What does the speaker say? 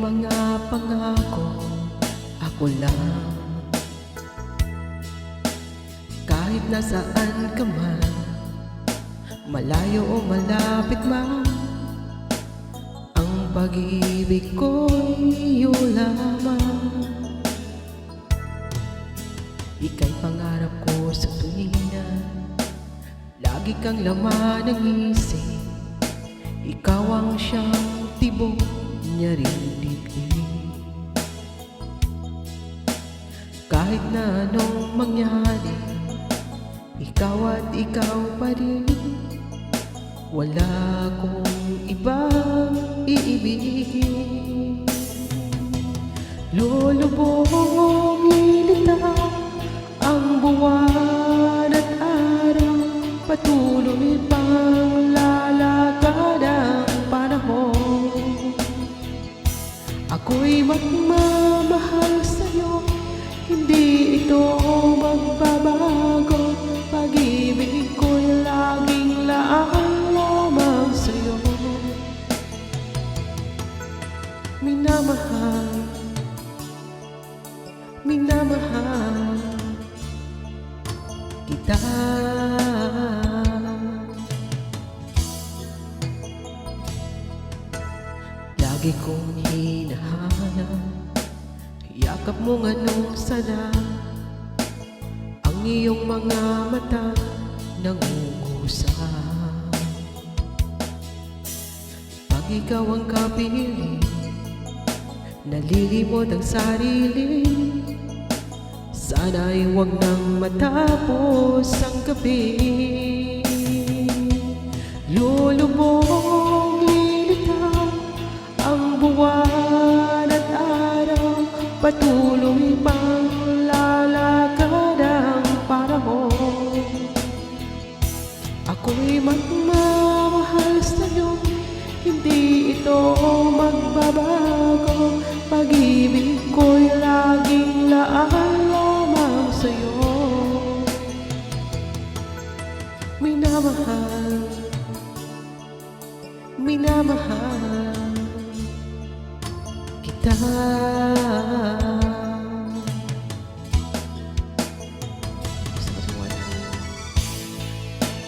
mga pangako, ako lang. Kahit nasaan ka man, malayo o malapit man, ang pag-ibig ko'y iyo lamang. Ika'y pangarap ko sa tuwing na lagi kang laman ng isip. Ikaw ang siyang tibok niya rin dibdib. Kahit na anong mangyari, ikaw at ikaw pa rin. Wala akong ibang iibigin. Lulubog lilitaw ang buwan at araw, patuloy pang lalakad ang panahon. Ako'y magmamahal sa'yo, hindi ito magbabago. Pag-ibig ko'y laging laan lamang sa'yo. Minamahal, minamahal kita. Lagi kong hinahanap yakap mong anong sana, ang iyong mga mata nangungusap. Pag ikaw ang kapiling, nalilimot ang sarili. Sana'y huwag nang matapos ang gabi. Lulubog lilitaw ang buwan at araw, patuloy pang lalakad ang panahon. Ako'y magmamahal sa'yo, hindi ito magbabago. Pag-ibig ko'y laging laan lamang sa'yo. Minamahal, minamahal kita.